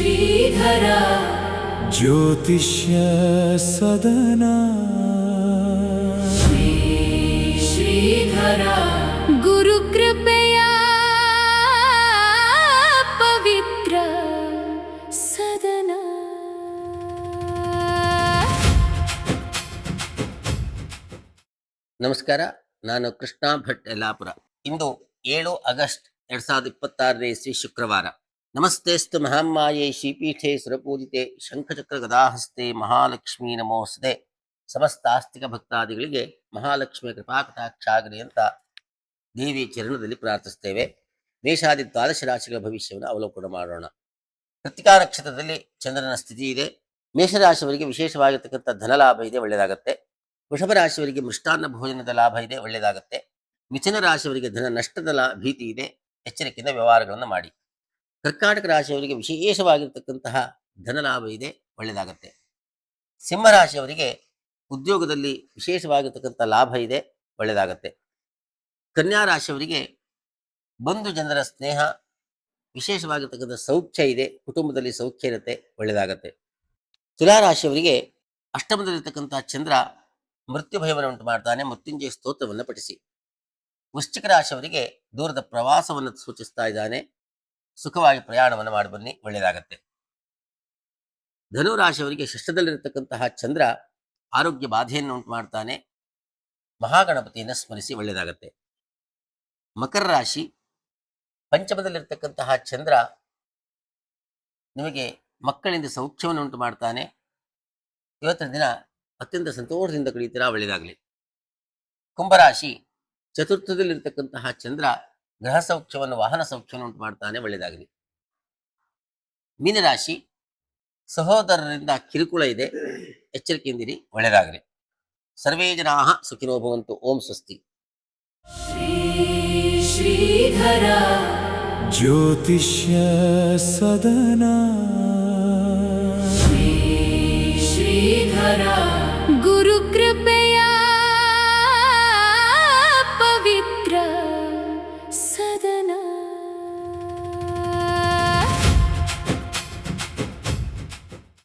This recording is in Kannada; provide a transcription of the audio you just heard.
ಶ್ರೀಧರ ಜ್ಯೋತಿಷ್ಯ ಸದನ ಶ್ರೀಧರ ಗುರುಕೃಪೆಯ ಪವಿತ್ರ ಸದನ. ನಮಸ್ಕಾರ, ನಾನು ಕೃಷ್ಣ ಭಟ್ ಯಲ್ಲಾಪುರ. ಇಂದು 7 ಆಗಸ್ಟ್ 2026 ಇಸ್ವಿ ಶುಕ್ರವಾರ. ನಮಸ್ತೆಸ್ತು ಮಹಾಮಾಯೇ ಶ್ರೀಪೀಠೆ ಸುರಪೂಜಿತೆ ಶಂಖಚಕ್ರ ಗದಾಹಸ್ತೆ ಮಹಾಲಕ್ಷ್ಮೀ ನಮೋಸ್ತೆ. ಸಮಸ್ತ ಆಸ್ತಿಕ ಭಕ್ತಾದಿಗಳಿಗೆ ಮಹಾಲಕ್ಷ್ಮಿಯ ಕೃಪಾಕಟಾಕ್ಷ ಆಗಲಿ ಅಂತ ದೇವಿ ಚರಣದಲ್ಲಿ ಪ್ರಾರ್ಥಿಸ್ತೇವೆ. ಮೇಷಾದಿ 12 ರಾಶಿಗಳ ಭವಿಷ್ಯವನ್ನು ಅವಲೋಕನ ಮಾಡೋಣ. ಕೃತಿಕಾ ನಕ್ಷತ್ರದಲ್ಲಿ ಚಂದ್ರನ ಸ್ಥಿತಿ ಇದೆ. ಮೇಷರಾಶಿಯವರಿಗೆ ವಿಶೇಷವಾಗಿರ್ತಕ್ಕಂಥ ಧನಲಾಭ ಇದೆ, ಒಳ್ಳೆಯದಾಗತ್ತೆ. ವೃಷಭ ರಾಶಿಯವರಿಗೆ ಮೃಷ್ಟಾನ್ನ ಭೋಜನದ ಲಾಭ ಇದೆ, ಒಳ್ಳೆಯದಾಗತ್ತೆ. ಮಿಥುನ ರಾಶಿಯವರಿಗೆ ಧನ ನಷ್ಟದ ಭೀತಿ ಇದೆ, ಎಚ್ಚರಿಕೆಯಿಂದ ವ್ಯವಹಾರಗಳನ್ನು ಮಾಡಿ. ಕರ್ಕಾಟಕ ರಾಶಿಯವರಿಗೆ ವಿಶೇಷವಾಗಿರ್ತಕ್ಕಂತಹ ಧನಲಾಭ ಇದೆ, ಒಳ್ಳೆಯದಾಗತ್ತೆ. ಸಿಂಹರಾಶಿಯವರಿಗೆ ಉದ್ಯೋಗದಲ್ಲಿ ವಿಶೇಷವಾಗಿರ್ತಕ್ಕಂಥ ಲಾಭ ಇದೆ, ಒಳ್ಳೆಯದಾಗತ್ತೆ. ಕನ್ಯಾ ರಾಶಿಯವರಿಗೆ ಬಂಧು ಜನರ ಸ್ನೇಹ, ವಿಶೇಷವಾಗಿರ್ತಕ್ಕಂಥ ಸೌಖ್ಯ ಇದೆ, ಕುಟುಂಬದಲ್ಲಿ ಸೌಖ್ಯ ಇರುತ್ತೆ, ಒಳ್ಳೆಯದಾಗತ್ತೆ. ತುಲಾ ರಾಶಿಯವರಿಗೆ ಅಷ್ಟಮದಲ್ಲಿರ್ತಕ್ಕಂಥ ಚಂದ್ರ ಮೃತ್ಯು ಭಯವನ್ನು ಉಂಟು ಮಾಡ್ತಾನೆ, ಮೃತ್ಯುಂಜಯ ಸ್ತೋತ್ರವನ್ನು ಪಠಿಸಿ. ವೃಶ್ಚಿಕ ರಾಶಿಯವರಿಗೆ ದೂರದ ಪ್ರವಾಸವನ್ನು ಸೂಚಿಸ್ತಾ ಇದ್ದಾನೆ, ಸುಖವಾಗಿ ಪ್ರಯಾಣವನ್ನು ಮಾಡಿ ಬನ್ನಿ, ಒಳ್ಳೆಯದಾಗತ್ತೆ. ಧನು ರಾಶಿಯವರಿಗೆ ಷಷ್ಠದಲ್ಲಿರತಕ್ಕಂತಹ ಚಂದ್ರ ಆರೋಗ್ಯ ಬಾಧೆಯನ್ನು ಉಂಟು ಮಾಡ್ತಾನೆ, ಮಹಾಗಣಪತಿಯನ್ನು ಸ್ಮರಿಸಿ, ಒಳ್ಳೆಯದಾಗತ್ತೆ. ಮಕರ ರಾಶಿ ಪಂಚಮದಲ್ಲಿರ್ತಕ್ಕಂತಹ ಚಂದ್ರ ನಿಮಗೆ ಮಕ್ಕಳಿಂದ ಸೌಖ್ಯವನ್ನು ಉಂಟು ಮಾಡ್ತಾನೆ. ಇವತ್ತಿನ ದಿನ ಅತ್ಯಂತ ಸಂತೋಷದಿಂದ ಕಳೀತೀರಾ, ಒಳ್ಳೆಯದಾಗಲಿ. ಕುಂಭರಾಶಿ ಚತುರ್ಥದಲ್ಲಿರ್ತಕ್ಕಂತಹ ಚಂದ್ರ ಗೃಹ ಸೌಖ್ಯವನ್ನು, ವಾಹನ ಸೌಖ್ಯವನ್ನು ಉಂಟು ಮಾಡ್ತಾನೆ, ಒಳ್ಳೆಯದಾಗಲಿ. ಮೀನರಾಶಿ ಸಹೋದರರಿಂದ ಕಿರುಕುಳ ಇದೆ, ಎಚ್ಚರಿಕೆಯಿಂದಿರಿ, ಒಳ್ಳೆಯದಾಗಲಿ. ಸರ್ವೇ ಜನಾಃ ಸುಖಿನೋ ಭವಂತು. ಓಂ ಸ್ವಸ್ತಿ. ಶ್ರೀಧರ ಜ್ಯೋತಿಷ್ಯ ಸದನ ಶ್ರೀಧರ